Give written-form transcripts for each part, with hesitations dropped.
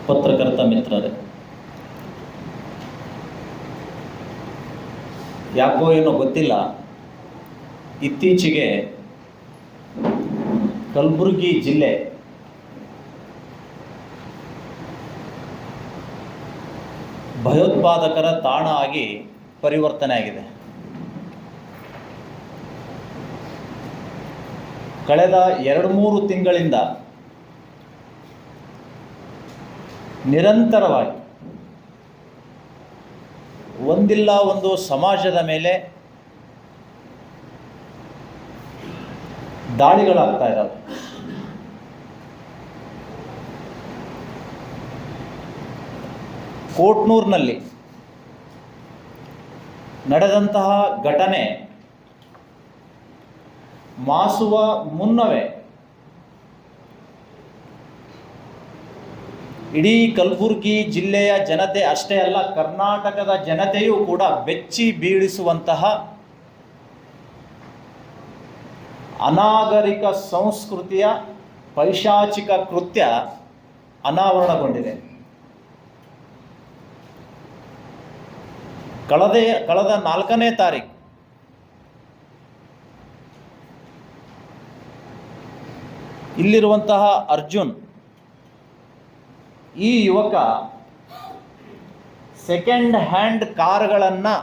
ಪತ್ರಕರ್ತ ಮಿತ್ರರೇ, ಯಾಕೋ ಏನೋ ಗೊತ್ತಿಲ್ಲ, ಇತ್ತೀಚೆಗೆ ಕಲಬುರಗಿ ಜಿಲ್ಲೆ ಭಯೋತ್ಪಾದಕರ ತಾಣ ಆಗಿ ಪರಿವರ್ತನೆ ಆಗಿದೆ. ಕಳೆದ 2-3 ತಿಂಗಳಿಂದ ನಿರಂತರವಾಗಿ ಒಂದಿಲ್ಲ ಒಂದು ಸಮಾಜದ ಮೇಲೆ ದಾಳಿಗಳಾಗ್ತಾ ಇದ್ದಾವೆ. ಕೋಟ್ನೂರಿನಲ್ಲಿ ನಡೆದಂತಹ ಘಟನೆ ಮಾಸುವ ಮುನ್ನವೇ ಇಡೀ ಕಲಬುರಗಿ ಜಿಲ್ಲೆಯ ಜನತೆ ಅಷ್ಟೇ ಅಲ್ಲ, ಕರ್ನಾಟಕದ ಜನತೆಯೂ ಕೂಡ ಬೆಚ್ಚಿ ಬೀಳಿಸುವಂತಹ ಅನಾಗರಿಕ ಸಂಸ್ಕೃತಿಯ ಪೈಶಾಚಿಕ ಕೃತ್ಯ ಅನಾವರಣಗೊಂಡಿದೆ. ಕಳೆದ 4ನೇ ತಾರೀಕು ಇಲ್ಲಿರುವಂತಹ ಅರ್ಜುನ್ ಈ ಯುವಕ ಸೆಕೆಂಡ್ ಹ್ಯಾಂಡ್ ಕಾರುಗಳನ್ನು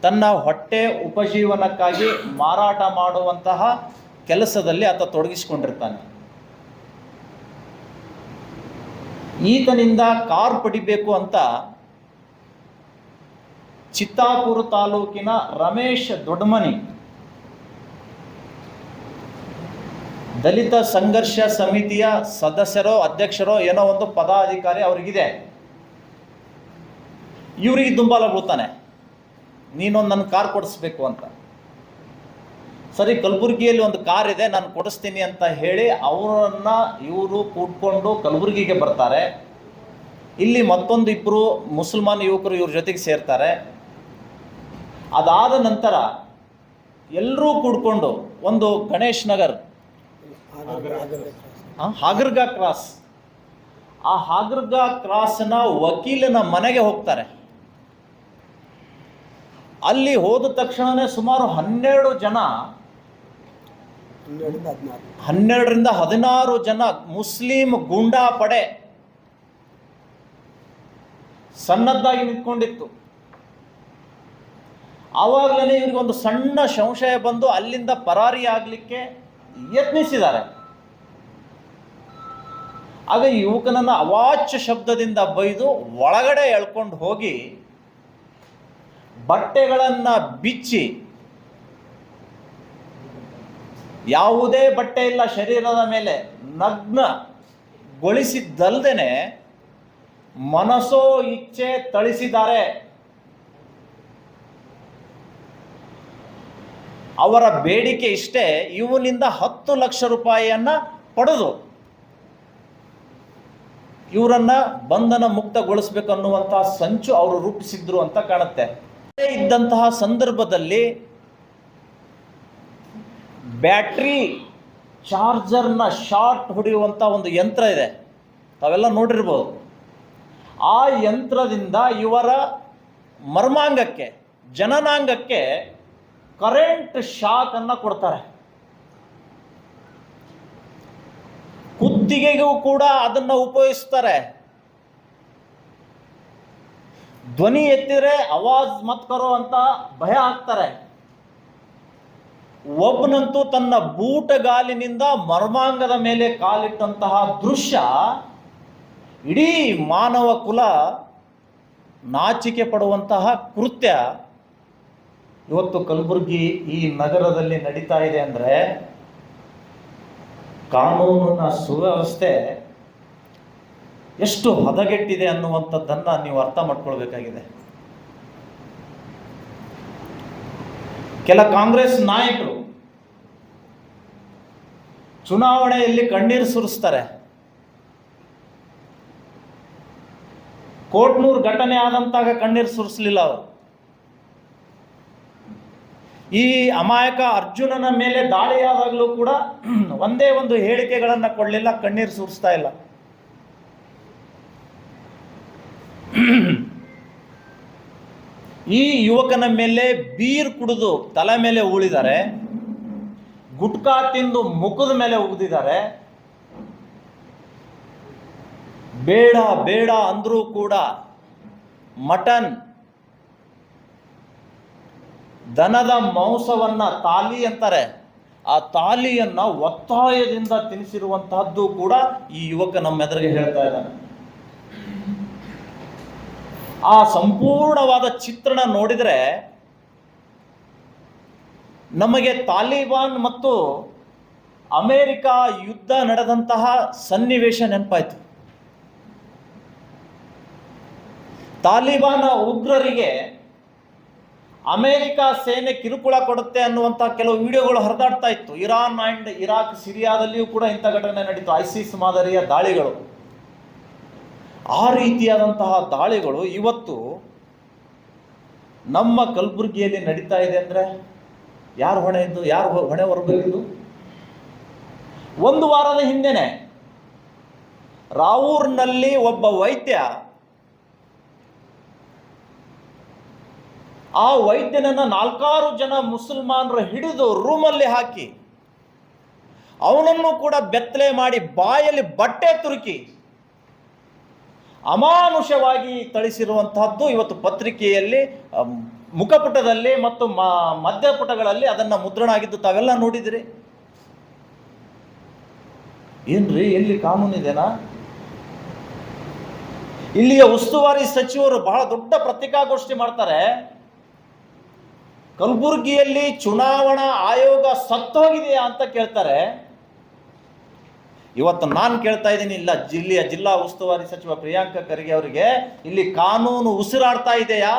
ತನ್ನ ಹೊಟ್ಟೆ ಉಪಜೀವನಕ್ಕಾಗಿ ಮಾರಾಟ ಮಾಡುವಂತಹ ಕೆಲಸದಲ್ಲಿ ಆತ ತೊಡಗಿಸಿಕೊಂಡಿರ್ತಾನೆ. ಈತನಿಂದ ಕಾರ್ ಪಡಿಬೇಕು ಅಂತ ಚಿತ್ತಾಪುರ ತಾಲೂಕಿನ ರಮೇಶ್ ದೊಡ್ಡಮನಿ ದಲಿತ ಸಂಘರ್ಷ ಸಮಿತಿಯ ಸದಸ್ಯರೋ ಅಧ್ಯಕ್ಷರೋ ಏನೋ ಒಂದು ಪದಾಧಿಕಾರಿ ಅವರಿಗಿದೆ, ಇವರಿಗೆ ದುಂಬಾಲ ಬೀಳ್ತಾನೆ, ನೀನೊಂದು ನನ್ನ ಕಾರ್ ಕೊಡಿಸ್ಬೇಕು ಅಂತ. ಸರಿ, ಕಲಬುರಗಿಯಲ್ಲಿ ಒಂದು ಕಾರ್ ಇದೆ, ನಾನು ಕೊಡಿಸ್ತೀನಿ ಅಂತ ಹೇಳಿ ಅವರನ್ನು ಇವರು ಕೂತ್ಕೊಂಡು ಕಲಬುರಗಿಗೆ ಬರ್ತಾರೆ. ಇಲ್ಲಿ ಮತ್ತೊಂದು 2 ಮುಸಲ್ಮಾನ್ ಯುವಕರು ಇವ್ರ ಜೊತೆಗೆ ಸೇರ್ತಾರೆ. ಅದಾದ ನಂತರ ಎಲ್ಲರೂ ಕೂಡ್ಕೊಂಡು ಒಂದು ಗಣೇಶ್ ನಗರ್ ಹಾಗರ್ಗಾ ಕ್ರಾಸ್, ಆ ಹಾಗರ್ಗಾ ಕ್ರಾಸ್ನ ವಕೀಲನ ಮನೆಗೆ ಹೋಗ್ತಾರೆ. ಅಲ್ಲಿ ಹೋದ ತಕ್ಷಣವೇ ಸುಮಾರು 12ರಿಂದ 16 ಜನ ಮುಸ್ಲಿಂ ಗೂಂಡಾ ಪಡೆ ಸನ್ನದ್ಧಾಗಿ ನಿಂತ್ಕೊಂಡಿತ್ತು. ಆವಾಗಲೇ ಇವರಿಗೊಂದು ಸಣ್ಣ ಸಂಶಯ ಬಂದು ಅಲ್ಲಿಂದ ಪರಾರಿ ಆಗಲಿಕ್ಕೆ ಯತ್ನಿಸಿದ್ದಾರೆ. ಆಗ ಯುವಕನನ್ನು ಅವಾಚ್ಯ ಶಬ್ದದಿಂದ ಬೈದು ಒಳಗಡೆ ಎಳ್ಕೊಂಡು ಹೋಗಿ ಬಟ್ಟೆಗಳನ್ನು ಬಿಚ್ಚಿ, ಯಾವುದೇ ಬಟ್ಟೆ ಇಲ್ಲ ಶರೀರದ ಮೇಲೆ, ನಗ್ನಗೊಳಿಸಿದ್ದಲ್ದೇನೆ ಮನಸೋ ಇಚ್ಛೆ ಥಳಿಸಿದ್ದಾರೆ. ಅವರ ಬೇಡಿಕೆ ಇಷ್ಟೇ, ಇವನಿಂದ 10 ಲಕ್ಷ ರೂಪಾಯಿಯನ್ನು ಪಡೆದು ಇವರನ್ನು ಬಂಧನ ಮುಕ್ತಗೊಳಿಸಬೇಕನ್ನುವಂಥ ಸಂಚು ಅವರು ರೂಪಿಸಿದ್ರು ಅಂತ ಕಾಣುತ್ತೆ. ಇದ್ದಂತಹ ಸಂದರ್ಭದಲ್ಲಿ ಬ್ಯಾಟ್ರಿ ಚಾರ್ಜರ್ನ ಶಾರ್ಟ್ ಹೊಡೆಯುವಂಥ ಒಂದು ಯಂತ್ರ ಇದೆ, ತಾವೆಲ್ಲ ನೋಡಿರ್ಬೋದು. ಆ ಯಂತ್ರದಿಂದ ಇವರ ಮರ್ಮಾಂಗಕ್ಕೆ, ಜನನಾಂಗಕ್ಕೆ ಕರೆಂಟ್ ಶಾಕ್ ಅನ್ನು ಕೊಡ್ತಾರೆ. ಕುತ್ತಿಗೆಗೂ ಕೂಡ ಅದನ್ನು ಉಪಯೋಗಿಸ್ತಾರೆ. ಧ್ವನಿ ಎತ್ತಿದ್ರೆ ಆವಾಜ್ ಮತ್ ಕರೋ ಅಂತ ಭಯ ಹಾಕ್ತಾರೆ. ಒಬ್ಬನಂತೂ ತನ್ನ ಬೂಟಗಾಲಿನಿಂದ ಮರ್ಮಾಂಗದ ಮೇಲೆ ಕಾಲಿಟ್ಟಂತಹ ದೃಶ್ಯ ಇಡೀ ಮಾನವ ಕುಲ ನಾಚಿಕೆ ಪಡುವಂತಹ ಕೃತ್ಯ ಇವತ್ತು ಕಲಬುರಗಿ ಈ ನಗರದಲ್ಲಿ ನಡೀತಾ ಇದೆ. ಅಂದರೆ ಕಾನೂನಿನ ಸುವ್ಯವಸ್ಥೆ ಎಷ್ಟು ಹದಗೆಟ್ಟಿದೆ ಅನ್ನುವಂಥದ್ದನ್ನು ನೀವು ಅರ್ಥ ಮಾಡ್ಕೊಳ್ಬೇಕಾಗಿದೆ. ಕೆಲ ಕಾಂಗ್ರೆಸ್ ನಾಯಕರು ಚುನಾವಣೆಯಲ್ಲಿ ಕಣ್ಣೀರು ಸುರಿಸ್ತಾರೆ. ಕೋಟ್ನೂರು ಘಟನೆ ಆದಂತಾಗ ಕಣ್ಣೀರು ಸುರಿಸಲಿಲ್ಲ ಅವರು. ಈ ಅಮಾಯಕ ಅರ್ಜುನನ ಮೇಲೆ ದಾಳಿಯಾದಾಗಲೂ ಕೂಡ ಒಂದೇ ಒಂದು ಹೇಳಿಕೆಗಳನ್ನು ಕೊಡಲಿಲ್ಲ, ಕಣ್ಣೀರು ಸುರಿಸ್ತಾ ಇಲ್ಲ. ಈ ಯುವಕನ ಮೇಲೆ ಬೀರ್ ಕುಡಿದು ತಲೆ ಮೇಲೆ ಉಳಿದ್ದಾರೆ, ಗುಟ್ಕಾ ತಿಂದು ಮುಖದ ಮೇಲೆ ಉಗಿದಿದ್ದಾರೆ. ಬೇಡ ಬೇಡ ಅಂದ್ರೂ ಕೂಡ ಮಟನ್, ದನದ ಮಾಂಸವನ್ನ ತಾಲಿ ಅಂತಾರೆ, ಆ ತಾಲಿಯನ್ನ ಒತ್ತಾಯದಿಂದ ತಿನ್ನಿಸಿರುವಂತಹದ್ದು ಕೂಡ ಈ ಯುವಕ ನಮ್ಮ ಎದುರಿಗೆ ಹೇಳ್ತಾ ಇದ್ದಾನೆ. ಆ ಸಂಪೂರ್ಣವಾದ ಚಿತ್ರಣ ನೋಡಿದರೆ ನಮಗೆ ತಾಲಿಬಾನ್ ಮತ್ತು ಅಮೆರಿಕ ಯುದ್ಧ ನಡೆದಂತಹ ಸನ್ನಿವೇಶ ನೆನಪಾಯಿತು. ತಾಲಿಬಾನ್ ಉಗ್ರರಿಗೆ ಅಮೆರಿಕ ಸೇನೆ ಕಿರುಕುಳ ಕೊಡುತ್ತೆ ಅನ್ನುವಂಥ ಕೆಲವು ವಿಡಿಯೋಗಳು ಹರಿದಾಡ್ತಾ ಇತ್ತು. ಇರಾನ್ ಅಂಡ್ ಇರಾಕ್, ಸಿರಿಯಾದಲ್ಲಿಯೂ ಕೂಡ ಇಂಥ ಘಟನೆ ನಡೀತು, ಐಸಿಸ್ ಮಾದರಿಯ ದಾಳಿಗಳು. ಆ ರೀತಿಯಾದಂತಹ ದಾಳಿಗಳು ಇವತ್ತು ನಮ್ಮ ಕಲಬುರಗಿಯಲ್ಲಿ ನಡೀತಾ ಇದೆ ಅಂದರೆ ಯಾರು ಹೊಣೆ ಇದ್ದು, ಯಾರು ಹೊಣೆ ಹೊರಬೇಕಿದ್ದು? ಒಂದು ವಾರದ ಹಿಂದೆನೆ ರಾವೂರ್ನಲ್ಲಿ ಒಬ್ಬ ವೈದ್ಯ, ಆ ವೈದ್ಯನನ್ನ 4 ಜನ ಮುಸಲ್ಮಾನರು ಹಿಡಿದು ರೂಮಲ್ಲಿ ಹಾಕಿ ಅವನನ್ನು ಕೂಡ ಬೆತ್ತಲೆ ಮಾಡಿ ಬಾಯಲ್ಲಿ ಬಟ್ಟೆ ತುರುಕಿ ಅಮಾನುಷವಾಗಿ ಥಳಿಸಿರುವಂತಹದ್ದು ಇವತ್ತು ಪತ್ರಿಕೆಯಲ್ಲಿ, ಮುಖಪುಟದಲ್ಲಿ ಮತ್ತು ಮಧ್ಯಪುಟಗಳಲ್ಲಿ ಅದನ್ನು ಮುದ್ರಣ ಆಗಿದ್ದು ತಾವೆಲ್ಲ ನೋಡಿದಿರಿ. ಏನ್ರಿ, ಎಲ್ಲಿ ಕಾನೂನಿದೆನಾ? ಇಲ್ಲಿಯ ಉಸ್ತುವಾರಿ ಸಚಿವರು ಬಹಳ ದೊಡ್ಡ ಪತ್ರಿಕಾಗೋಷ್ಠಿ ಮಾಡ್ತಾರೆ. ಕಲಬುರಗಿಯಲ್ಲಿ ಚುನಾವಣಾ ಆಯೋಗ ಸತ್ತೋಗಿದೆಯಾ ಅಂತ ಕೇಳ್ತಾರೆ. ಇವತ್ತು ನಾನು ಕೇಳ್ತಾ ಇದ್ದೀನಿ, ಇಲ್ಲ, ಜಿಲ್ಲಾ ಉಸ್ತುವಾರಿ ಸಚಿವ ಪ್ರಿಯಾಂಕ ಖರ್ಗೆ ಅವರಿಗೆ ಇಲ್ಲಿ ಕಾನೂನು ಉಸಿರಾಡ್ತಾ ಇದೆಯಾ?